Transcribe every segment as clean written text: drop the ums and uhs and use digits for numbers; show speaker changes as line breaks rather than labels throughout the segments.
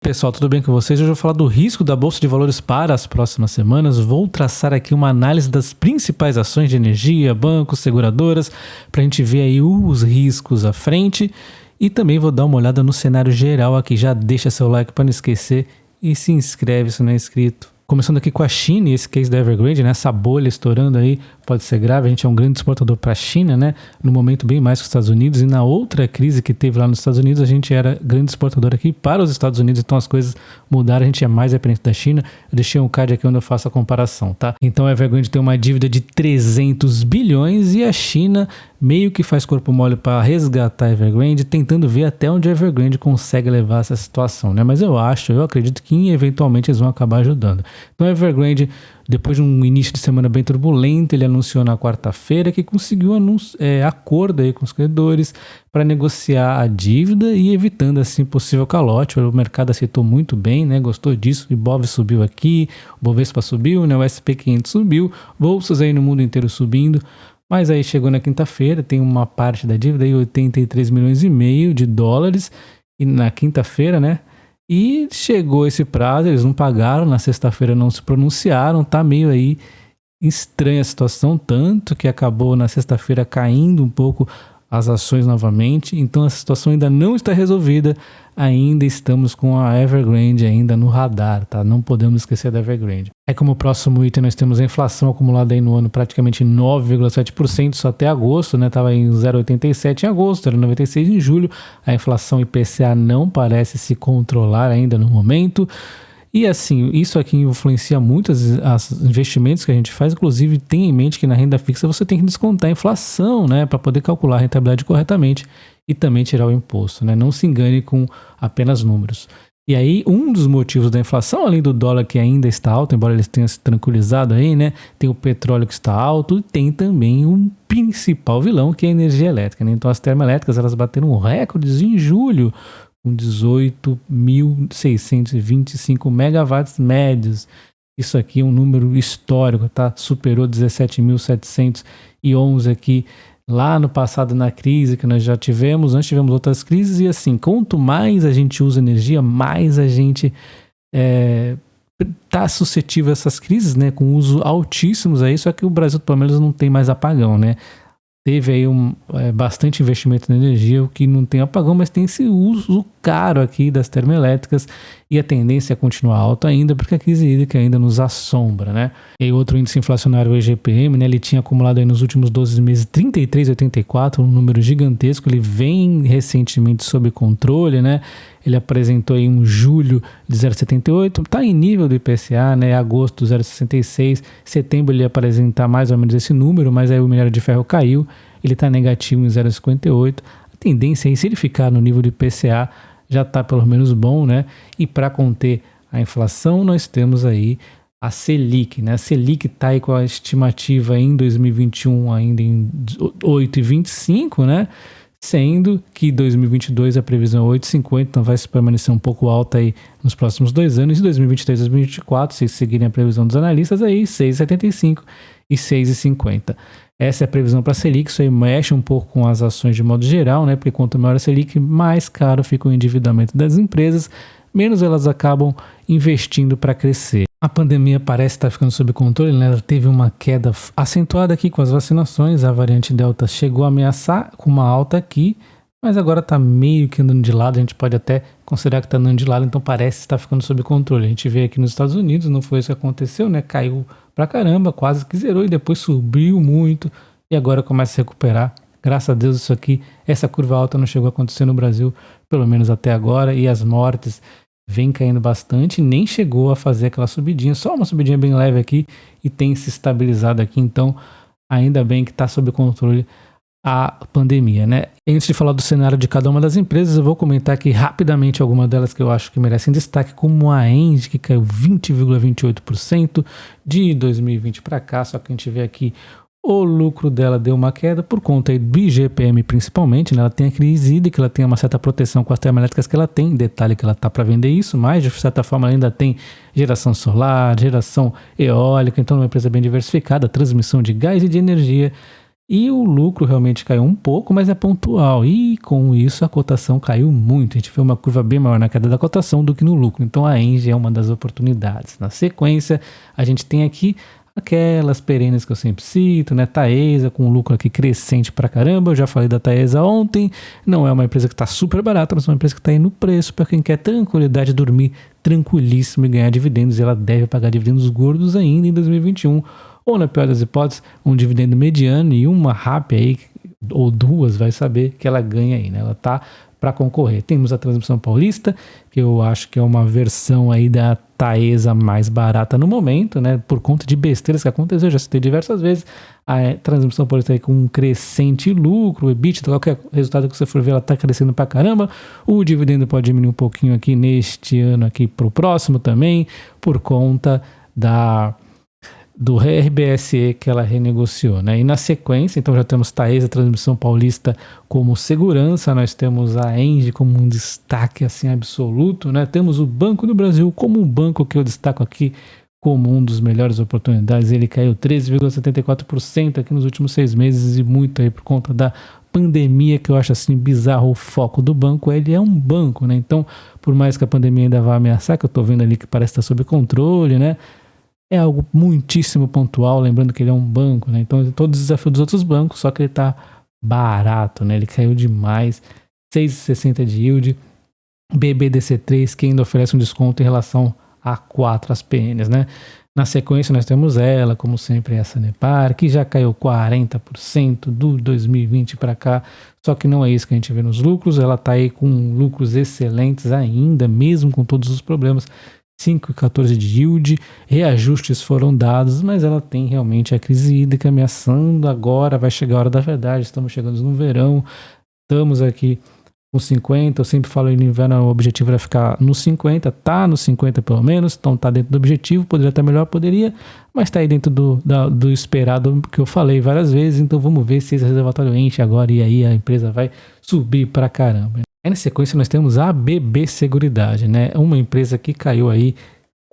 Pessoal, tudo bem com vocês? Hoje eu vou falar do risco da Bolsa de Valores para as próximas semanas. Vou traçar aqui uma análise das principais ações de energia, bancos, seguradoras, para a gente ver aí os riscos à frente. E também vou dar uma olhada no cenário geral aqui. Já deixa seu like para não esquecer e se inscreve se não é inscrito. Começando aqui com a China e esse case da Evergrande, né? Essa bolha estourando aí pode ser grave. A gente é um grande exportador para a China, né? No momento bem mais que os Estados Unidos. E na outra crise que teve lá nos Estados Unidos, a gente era grande exportador aqui para os Estados Unidos. Então as coisas mudaram, a gente é mais dependente da China. Eu deixei um card aqui onde eu faço a comparação, tá? Então a Evergrande tem uma dívida de 300 bilhões e a China meio que faz corpo mole para resgatar a Evergrande, tentando ver até onde a Evergrande consegue levar essa situação, né? Mas eu acredito que eventualmente eles vão acabar ajudando. Então a Evergrande, depois de um início de semana bem turbulento, ele anunciou na quarta-feira que conseguiu acordo aí com os credores para negociar a dívida e evitando assim possível calote. O mercado aceitou muito bem, né? Gostou disso. O Ibov subiu aqui, o Bovespa subiu, né? O SP500 subiu, bolsas aí no mundo inteiro subindo. Mas aí chegou na quinta-feira, tem uma parte da dívida aí, 83 milhões e meio de dólares, e na quinta-feira, né? E chegou esse prazo, eles não pagaram, na sexta-feira não se pronunciaram, tá meio aí estranha a situação, tanto que acabou na sexta-feira caindo um pouco as ações novamente, então a situação ainda não está resolvida, ainda estamos com a Evergrande ainda no radar, tá? Não podemos esquecer da Evergrande. Aí como próximo item nós temos a inflação acumulada aí no ano praticamente 9,7%, só até agosto, né? Tava em 0,87 em agosto, 0,96 em julho, a inflação IPCA não parece se controlar ainda no momento. E assim, isso aqui influencia muito os investimentos que a gente faz, inclusive tenha em mente que na renda fixa você tem que descontar a inflação, né, para poder calcular a rentabilidade corretamente e também tirar o imposto, né, não se engane com apenas números. E aí, um dos motivos da inflação, além do dólar que ainda está alto, embora ele tenha se tranquilizado aí, né, tem o petróleo que está alto e tem também um principal vilão que é a energia elétrica, né, então as termoelétricas elas bateram recordes em julho, com 18.625 megawatts médios. Isso aqui é um número histórico, tá? Superou 17.711 aqui lá no passado na crise que nós já tivemos. Antes tivemos outras crises e assim, quanto mais a gente usa energia, mais a gente tá suscetível a essas crises, né? Com uso altíssimos aí, só que o Brasil pelo menos não tem mais apagão, né? Teve aí bastante investimento na energia, o que não tem apagão, mas tem esse uso caro aqui das termoelétricas e a tendência é continuar alta ainda, porque a crise hídrica ainda nos assombra, né? E outro índice inflacionário, o IGPM, né, ele tinha acumulado aí nos últimos 12 meses 33,84, um número gigantesco, ele vem recentemente sob controle, né? Ele apresentou aí um julho de 0,78, está em nível do IPCA, né? Agosto 0,66, setembro ele ia apresentar mais ou menos esse número, mas aí o minério de ferro caiu, ele está negativo em 0,58. A tendência aí, se ele ficar no nível do IPCA, já está pelo menos bom, né? E para conter a inflação, nós temos aí a Selic, né? A Selic está aí com a estimativa em 2021 ainda em 8,25, né? Sendo que 2022 a previsão é 8,50, então vai se permanecer um pouco alta aí nos próximos 2 anos. E 2023 e 2024, se seguirem a previsão dos analistas, aí 6,75 e 6,50. Essa é a previsão para a Selic, isso aí mexe um pouco com as ações de modo geral, né? Porque quanto maior a Selic, mais caro fica o endividamento das empresas, menos elas acabam investindo para crescer. A pandemia parece estar ficando sob controle, né? Ela teve uma queda acentuada aqui com as vacinações, a variante Delta chegou a ameaçar com uma alta aqui, mas agora está meio que andando de lado, a gente pode até considerar que está andando de lado, então parece estar ficando sob controle. A gente vê aqui nos Estados Unidos, não foi isso que aconteceu, né? Caiu pra caramba, quase que zerou e depois subiu muito e agora começa a se recuperar. Graças a Deus isso aqui, essa curva alta não chegou a acontecer no Brasil, pelo menos até agora, e as mortes vem caindo bastante, nem chegou a fazer aquela subidinha, só uma subidinha bem leve aqui e tem se estabilizado aqui, então ainda bem que está sob controle a pandemia, né? Antes de falar do cenário de cada uma das empresas, eu vou comentar aqui rapidamente algumas delas que eu acho que merecem destaque, como a Engie, que caiu 20,28% de 2020 para cá, só que a gente vê aqui o lucro dela deu uma queda por conta aí do IGPM principalmente, né? Ela tem a crise hídrica, ela tem uma certa proteção com as termoelétricas que ela tem, detalhe que ela está para vender isso, mas de certa forma ela ainda tem geração solar, geração eólica, então é uma empresa bem diversificada, transmissão de gás e de energia. E o lucro realmente caiu um pouco, mas é pontual. E com isso a cotação caiu muito. A gente vê uma curva bem maior na queda da cotação do que no lucro. Então a Engie é uma das oportunidades. Na sequência, a gente tem aqui aquelas perenes que eu sempre cito, né? Taesa, com um lucro aqui crescente pra caramba. Eu já falei da Taesa ontem. Não é uma empresa que está super barata, mas é uma empresa que está aí no preço para quem quer tranquilidade, dormir tranquilíssimo e ganhar dividendos. E ela deve pagar dividendos gordos ainda em 2021. Ou, na pior das hipóteses, um dividendo mediano e uma RAP aí, ou duas, vai saber que ela ganha aí, né? Ela tá para concorrer. Temos a Transmissão Paulista, que eu acho que é uma versão aí da Taesa mais barata no momento, né? Por conta de besteiras que aconteceu, eu já citei diversas vezes. A Transmissão Paulista aí com um crescente lucro, o EBITDA, qualquer resultado que você for ver, ela tá crescendo pra caramba. O dividendo pode diminuir um pouquinho aqui neste ano, aqui pro próximo também, por conta do RBSE que ela renegociou, né? E na sequência, então já temos Taesa, Transmissão Paulista como segurança, nós temos a Engie como um destaque assim absoluto, né? Temos o Banco do Brasil como um banco que eu destaco aqui como um dos melhores oportunidades. Ele caiu 13,74% aqui nos últimos 6 meses e muito aí por conta da pandemia, que eu acho assim bizarro o foco do banco. Ele é um banco, né? Então, por mais que a pandemia ainda vá ameaçar, que eu tô vendo ali que parece estar sob controle, né? É algo muitíssimo pontual, lembrando que ele é um banco, né? Então, todo o desafio dos outros bancos, só que ele tá barato, né? Ele caiu demais, 6,60 de yield, BBDC3, que ainda oferece um desconto em relação a 4 as PNs, né? Na sequência, nós temos ela, como sempre, a Sanepar, que já caiu 40% do 2020 para cá, só que não é isso que a gente vê nos lucros, ela tá aí com lucros excelentes ainda, mesmo com todos os problemas, 5,14 de yield, reajustes foram dados, mas ela tem realmente a crise hídrica ameaçando. Agora vai chegar a hora da verdade, estamos chegando no verão, estamos aqui com 50, eu sempre falo no inverno o objetivo era ficar nos 50, tá nos 50 pelo menos, então tá dentro do objetivo, poderia estar melhor, poderia, mas tá aí dentro do esperado que eu falei várias vezes, então vamos ver se esse reservatório enche agora e aí a empresa vai subir pra caramba. Aí na sequência nós temos a BB Seguridade, né? Uma empresa que caiu aí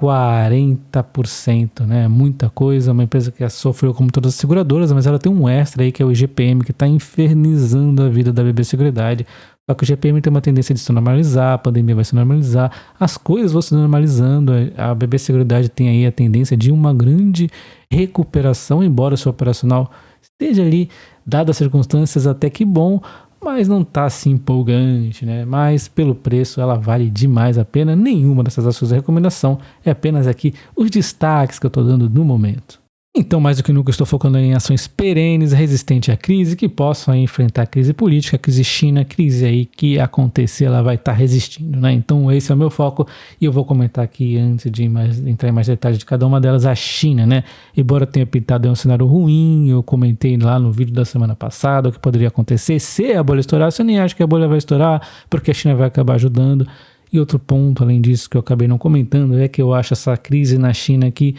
40%, né? Muita coisa, uma empresa que sofreu como todas as seguradoras, mas ela tem um extra aí que é o IGPM, que está infernizando a vida da BB Seguridade. Só que o IGPM tem uma tendência de se normalizar, a pandemia vai se normalizar, as coisas vão se normalizando, a BB Seguridade tem aí a tendência de uma grande recuperação, embora seu operacional esteja ali, dadas as circunstâncias, até que bom, mas não tá assim empolgante, né? Mas pelo preço ela vale demais a pena. Nenhuma dessas ações de recomendação, é apenas aqui os destaques que eu tô dando no momento. Então, mais do que nunca, estou focando em ações perenes, resistentes à crise, que possam aí enfrentar a crise política, a crise China, a crise aí que acontecer, ela vai estar resistindo, né? Então, esse é o meu foco e eu vou comentar aqui, antes de entrar em mais detalhes de cada uma delas, a China, né? Embora tenha pintado um cenário ruim, eu comentei lá no vídeo da semana passada o que poderia acontecer se a bolha estourasse. Eu nem acho que a bolha vai estourar, porque a China vai acabar ajudando. E outro ponto, além disso, que eu acabei não comentando, é que eu acho essa crise na China aqui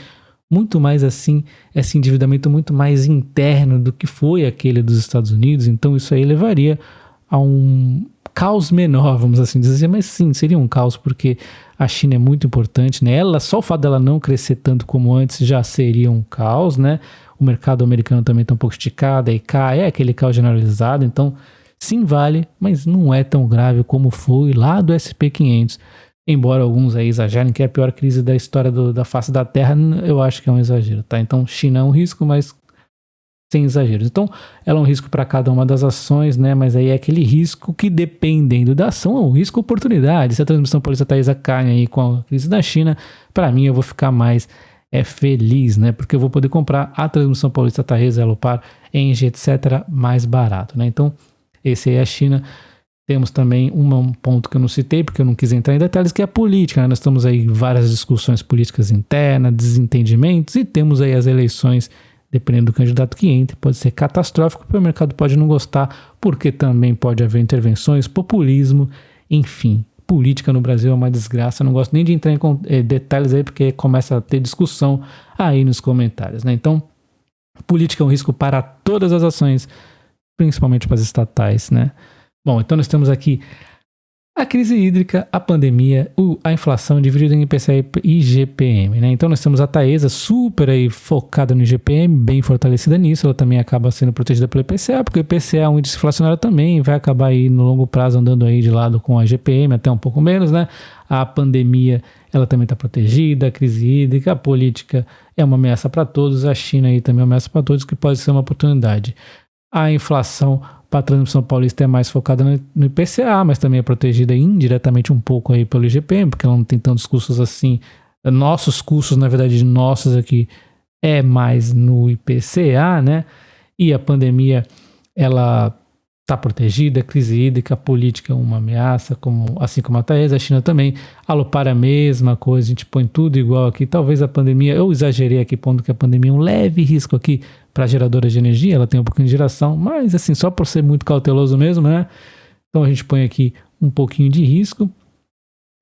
muito mais assim, esse endividamento muito mais interno do que foi aquele dos Estados Unidos, então isso aí levaria a um caos menor, vamos assim dizer, mas sim, seria um caos porque a China é muito importante, né? Só o fato dela não crescer tanto como antes já seria um caos, né? O mercado americano também está um pouco esticado, aí cai, é aquele caos generalizado, então sim vale, mas não é tão grave como foi lá do SP500. Embora alguns aí exagerem que é a pior crise da história da face da Terra, eu acho que é um exagero, tá? Então, China é um risco, mas sem exageros. Então, ela é um risco para cada uma das ações, né? Mas aí é aquele risco que, dependendo da ação, é um risco oportunidade. Se a Transmissão Paulista Taesa cai aí com a crise da China, para mim eu vou ficar mais feliz, né? Porque eu vou poder comprar a Transmissão Paulista Taesa, Elopar, Engie, etc. mais barato, né? Então, esse aí é a China. Temos também um ponto que eu não citei, porque eu não quis entrar em detalhes, que é a política, né? Nós estamos aí em várias discussões políticas internas, desentendimentos, e temos aí as eleições, dependendo do candidato que entre, pode ser catastrófico, porque o mercado pode não gostar, porque também pode haver intervenções, populismo, enfim. Política no Brasil é uma desgraça, eu não gosto nem de entrar em detalhes aí, porque começa a ter discussão aí nos comentários, né? Então, política é um risco para todas as ações, principalmente para as estatais, né? Bom, então nós temos aqui A crise hídrica, a pandemia, a inflação dividida em IPCA e IGPM, né? Então nós temos a Taesa super aí focada no IGPM, bem fortalecida nisso, ela também acaba sendo protegida pelo IPCA, porque o IPCA é um índice inflacionário também, vai acabar aí no longo prazo andando aí de lado com a IGPM, até um pouco menos, né? A pandemia, ela também está protegida, a crise hídrica, a política é uma ameaça para todos, a China aí também é uma ameaça para todos, que pode ser uma oportunidade. A inflação para a transmissão paulista é mais focada no IPCA, mas também é protegida indiretamente um pouco aí pelo IGPM, porque ela não tem tantos custos assim. Nossos custos, na verdade, nossos aqui, é mais no IPCA, né? E a pandemia, ela está protegida, a crise hídrica, a política é uma ameaça, assim como a Taesa, a China também. A Alupar é a mesma coisa, a gente põe tudo igual aqui. Talvez a pandemia, eu exagerei aqui, pondo que a pandemia é um leve risco aqui para geradoras de energia, ela tem um pouquinho de geração, mas assim, só por ser muito cauteloso mesmo, né? Então a gente põe aqui um pouquinho de risco.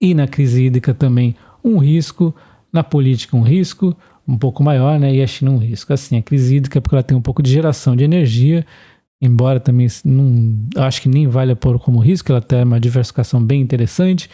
E na crise hídrica também um risco, na política um risco, um pouco maior, né? E a China um risco. Assim, a crise hídrica é porque ela tem um pouco de geração de energia, embora também não, acho que nem vale a pôr como risco, ela tem uma diversificação bem interessante.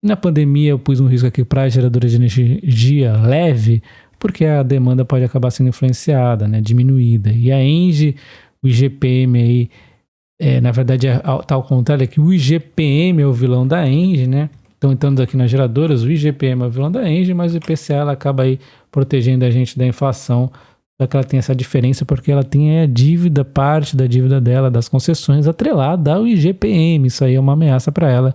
E na pandemia eu pus um risco aqui para geradoras de energia leve, porque a demanda pode acabar sendo influenciada, né, diminuída. E a ENGIE, o IGPM aí, na verdade tá ao contrário, é que o IGPM é o vilão da ENGIE, né? Então entrando aqui nas geradoras, o IGPM é o vilão da ENGIE, mas o IPCA ela acaba aí protegendo a gente da inflação, só que ela tem essa diferença porque ela tem a dívida, parte da dívida dela, das concessões, atrelada ao IGPM. Isso aí é uma ameaça para ela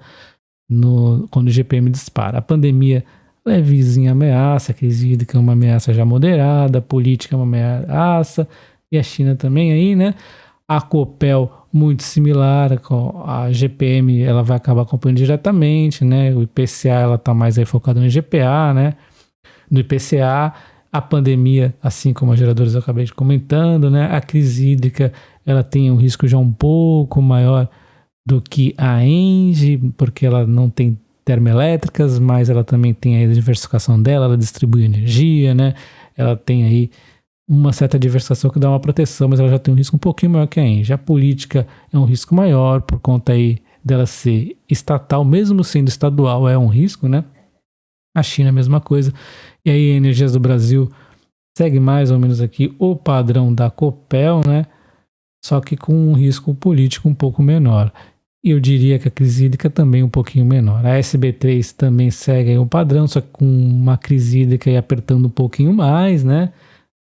quando o IGPM dispara. A pandemia, levezinha ameaça, a crise hídrica é uma ameaça já moderada, a política é uma ameaça, e a China também aí, né? A Copel, muito similar, a GPM, ela vai acabar acompanhando diretamente, né? O IPCA, ela tá mais aí focada no IGPA, né? No IPCA, a pandemia, assim como as geradoras eu acabei de comentando, né? A crise hídrica, ela tem um risco já um pouco maior do que a ENGIE, porque ela não tem termoelétricas, mas ela também tem a diversificação dela, ela distribui energia, né? Ela tem aí uma certa diversificação que dá uma proteção, mas ela já tem um risco um pouquinho maior que a ENGIE. A política é um risco maior por conta aí dela ser estatal, mesmo sendo estadual é um risco, né? A China é a mesma coisa. E aí a Energias do Brasil segue mais ou menos aqui o padrão da Copel, né? Só que com um risco político um pouco menor. E eu diria que a crise hídrica também um pouquinho menor. A SB3 também segue aí o padrão, só que com uma crise hídrica aí apertando um pouquinho mais, né?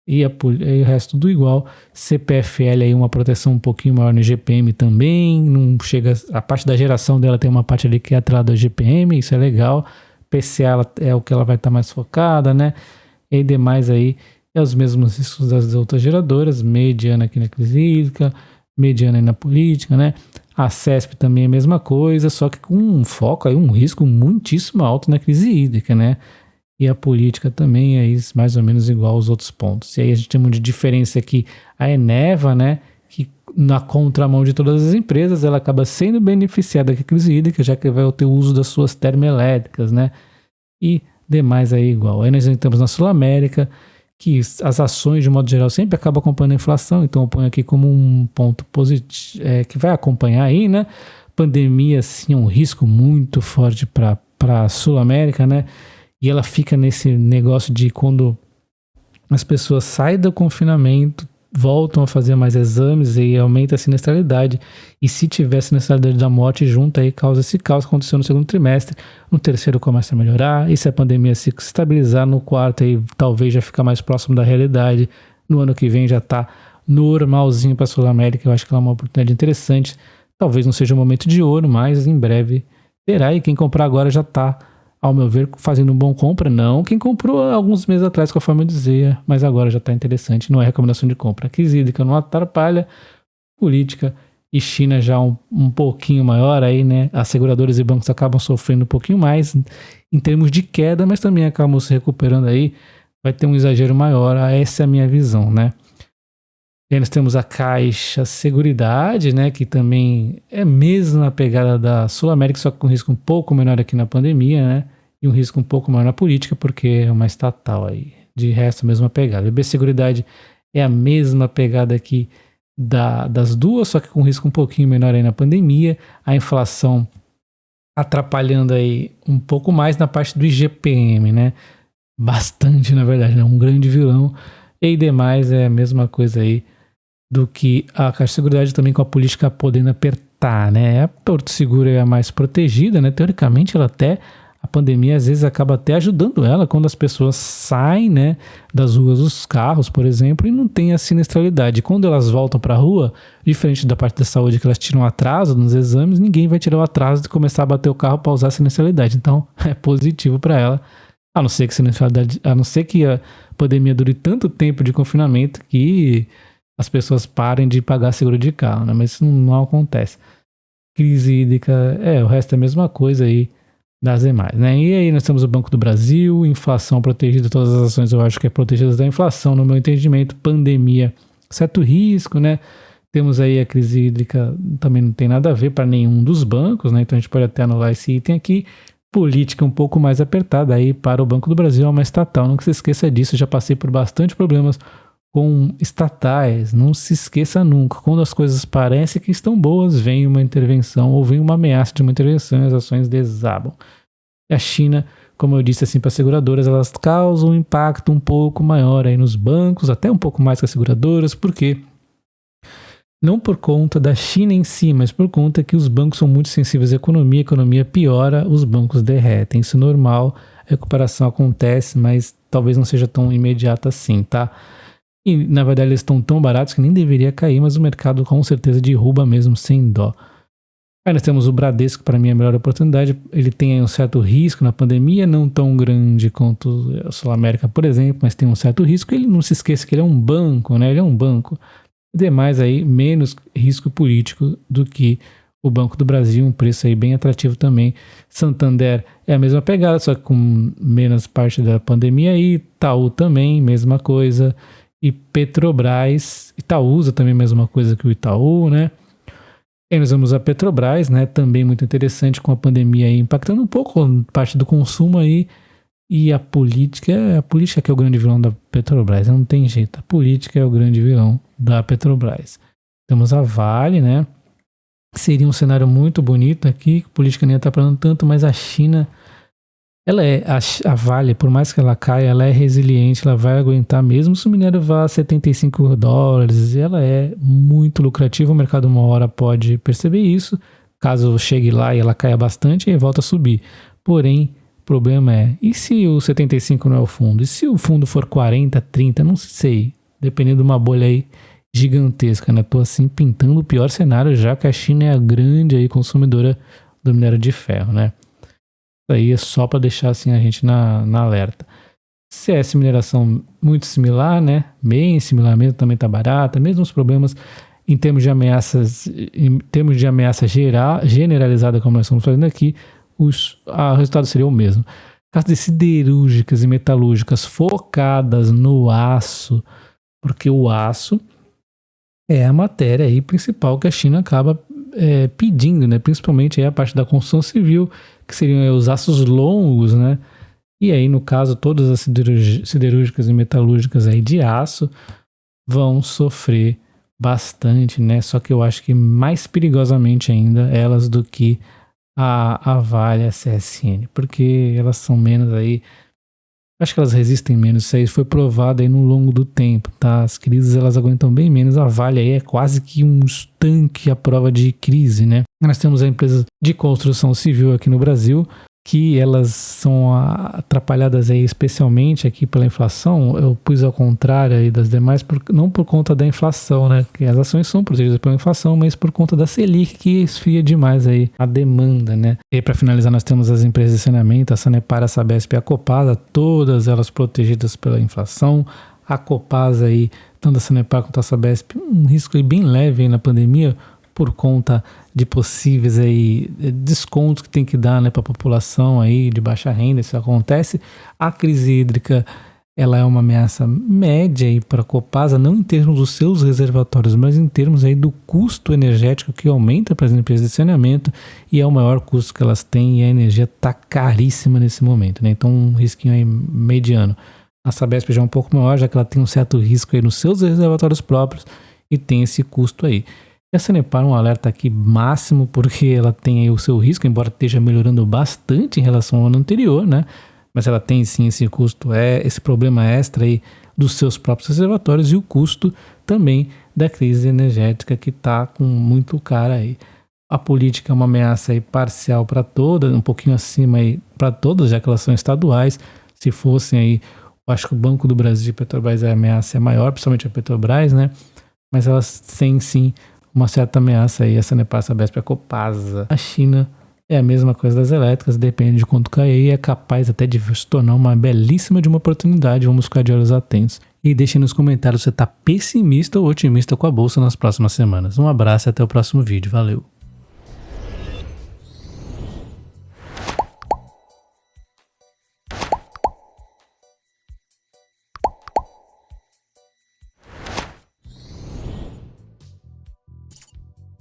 E o resto tudo igual. CPFL aí uma proteção um pouquinho maior no GPM também. Não chega, a parte da geração dela tem uma parte ali que é atrelada ao GPM, isso é legal. PCA é o que ela vai estar mais focada, né? E demais aí é os mesmos riscos das outras geradoras, mediana aqui na crise hídrica, mediana aí na política, né? A CESP também é a mesma coisa, só que com um foco aí, um risco muitíssimo alto na crise hídrica, né? E a política também é mais ou menos igual aos outros pontos. E aí a gente tem uma diferença aqui, a Eneva, né? Que na contramão de todas as empresas, ela acaba sendo beneficiada com a crise hídrica, já que vai ter o uso das suas termoelétricas, né? E demais aí igual. Aí nós entramos na Sul-América, que as ações, de modo geral, sempre acabam acompanhando a inflação, então eu ponho aqui como um ponto positivo, que vai acompanhar aí, né? Pandemia, sim, é um risco muito forte para a Sul-América, né? E ela fica nesse negócio de quando as pessoas saem do confinamento, voltam a fazer mais exames e aumenta a sinistralidade. E se tiver sinistralidade da morte junto, aí causa esse caos que aconteceu no segundo trimestre. No terceiro começa a melhorar. E se a pandemia se estabilizar no quarto, aí talvez já ficar mais próximo da realidade. No ano que vem já tá normalzinho para a Sul-América. Eu acho que ela é uma oportunidade interessante. Talvez não seja o momento de ouro, mas em breve terá. E quem comprar agora já tá, ao meu ver, fazendo um bom compra. Não quem comprou alguns meses atrás, conforme eu dizia, mas agora já está interessante, não é recomendação de compra. A crise hídrica não atrapalha, política e China já um pouquinho maior aí, né? As seguradoras e bancos acabam sofrendo um pouquinho mais em termos de queda, mas também acabam se recuperando aí, vai ter um exagero maior, essa é a minha visão, né? E aí nós temos a Caixa Seguridade, né, que também é mesmo a pegada da Sul-América, só que com risco um pouco menor aqui na pandemia, né, e um risco um pouco maior na política, porque é uma estatal aí. De resto, a mesma pegada. A BB Seguridade é a mesma pegada aqui das duas, só que com risco um pouquinho menor aí na pandemia. A inflação atrapalhando aí um pouco mais na parte do IGPM, né? Bastante, na verdade, né? Um grande vilão. E demais é a mesma coisa aí do que a Caixa de Seguridade também com a política podendo apertar, né? A Porto Seguro é a mais protegida, né? Teoricamente, a pandemia às vezes acaba até ajudando ela quando as pessoas saem, né, das ruas dos carros, por exemplo, e não tem a sinistralidade. Quando elas voltam para a rua, diferente da parte da saúde que elas tiram atraso nos exames, ninguém vai tirar o atraso de começar a bater o carro para usar a sinistralidade. Então, é positivo para ela, a não ser que a pandemia dure tanto tempo de confinamento que as pessoas parem de pagar seguro de carro, né? Mas isso não acontece. Crise hídrica, o resto é a mesma coisa aí das demais, né? E aí nós temos o Banco do Brasil, inflação protegida, todas as ações eu acho que é protegidas da inflação, no meu entendimento, pandemia, certo risco, né? Temos aí a crise hídrica, também não tem nada a ver para nenhum dos bancos, né? Então a gente pode até anular esse item aqui. Política um pouco mais apertada aí para o Banco do Brasil, é uma estatal, não que se esqueça disso, eu já passei por bastante problemas com estatais, não se esqueça nunca, quando as coisas parecem que estão boas, vem uma intervenção ou vem uma ameaça de uma intervenção e as ações desabam. E a China, como eu disse assim para as seguradoras, elas causam um impacto um pouco maior aí nos bancos, até um pouco mais que as seguradoras, porque não por conta da China em si, mas por conta que os bancos são muito sensíveis à economia, a economia piora, os bancos derretem, isso é normal, a recuperação acontece, mas talvez não seja tão imediata assim, tá? E, na verdade, eles estão tão baratos que nem deveria cair, mas o mercado com certeza derruba mesmo sem dó. Aí nós temos o Bradesco, para mim é a melhor oportunidade. Ele tem aí um certo risco na pandemia, não tão grande quanto a Sul América, por exemplo, mas tem um certo risco. Ele não se esqueça que ele é um banco, né? Ele é um banco. E demais aí, menos risco político do que o Banco do Brasil, um preço aí bem atrativo também. Santander é a mesma pegada, só que com menos parte da pandemia. E Itaú também, mesma coisa. E Petrobras, Itaúsa também a mesma coisa que o Itaú, né? E nós vamos a Petrobras, né? Também muito interessante com a pandemia aí, impactando um pouco a parte do consumo aí. E a política que é o grande vilão da Petrobras, não tem jeito, a política é o grande vilão da Petrobras. Temos a Vale, né? Seria um cenário muito bonito aqui, a política nem está falando tanto, mas a China, a Vale, por mais que ela caia, ela é resiliente, ela vai aguentar mesmo se o minério vá a $75, ela é muito lucrativa, o mercado uma hora pode perceber isso, caso chegue lá e ela caia bastante, aí volta a subir. Porém, o problema e se o 75 não é o fundo? E se o fundo for 40, 30, não sei, dependendo de uma bolha aí gigantesca, né? Tô assim pintando o pior cenário, já que a China é a grande aí consumidora do minério de ferro, né? Aí é só para deixar assim a gente na alerta. CS mineração muito similar, né? Bem similar mesmo, também tá barata, mesmos problemas em termos de ameaça generalizada como nós estamos fazendo aqui, o resultado seria o mesmo. Caso de siderúrgicas e metalúrgicas focadas no aço, porque o aço é a matéria aí principal que a China acaba pedindo, né? Principalmente aí a parte da construção civil, que seriam os aços longos, né? E aí, no caso, todas as siderúrgicas e metalúrgicas aí de aço vão sofrer bastante, né? Só que eu acho que mais perigosamente ainda elas do que a Vale e a CSN, porque elas são menos aí, acho que elas resistem menos, isso aí foi provado aí no longo do tempo, tá? As crises elas aguentam bem menos, a Vale aí é quase que um tanque à prova de crise, né? Nós temos a empresa de construção civil aqui no Brasil, que elas são atrapalhadas aí especialmente aqui pela inflação. Eu pus ao contrário aí das demais, não por conta da inflação, né? Que as ações são protegidas pela inflação, mas por conta da Selic, que esfria demais aí a demanda, né? E para finalizar, nós temos as empresas de saneamento, a Sanepar, a Sabesp e a Copasa, todas elas protegidas pela inflação. A Copasa aí, tanto a Sanepar quanto a Sabesp, um risco aí bem leve aí na pandemia, por conta de possíveis aí descontos que tem que dar, né, para a população aí de baixa renda, isso acontece. A crise hídrica, ela é uma ameaça média aí para a Copasa, não em termos dos seus reservatórios, mas em termos aí do custo energético que aumenta para as empresas de saneamento, e é o maior custo que elas têm, e a energia está caríssima nesse momento, né? Então um risquinho aí mediano. A Sabesp já é um pouco maior, já que ela tem um certo risco aí nos seus reservatórios próprios e tem esse custo aí. E a Sanepar um alerta aqui máximo, porque ela tem aí o seu risco, embora esteja melhorando bastante em relação ao ano anterior, né? Mas ela tem sim esse custo, esse problema extra aí dos seus próprios reservatórios e o custo também da crise energética que está com muito cara aí. A política é uma ameaça aí parcial para todas, um pouquinho acima aí para todas, já que elas são estaduais. Se fossem aí, eu acho que o Banco do Brasil e a Petrobras, a ameaça é maior, principalmente a Petrobras, né? Mas elas têm sim uma certa ameaça aí, a Sanepar, a Sabesp e a Copasa. A China é a mesma coisa das elétricas, depende de quanto cair e é capaz até de se tornar uma belíssima de uma oportunidade. Vamos ficar de olhos atentos. E deixe nos comentários se você está pessimista ou otimista com a Bolsa nas próximas semanas. Um abraço e até o próximo vídeo. Valeu!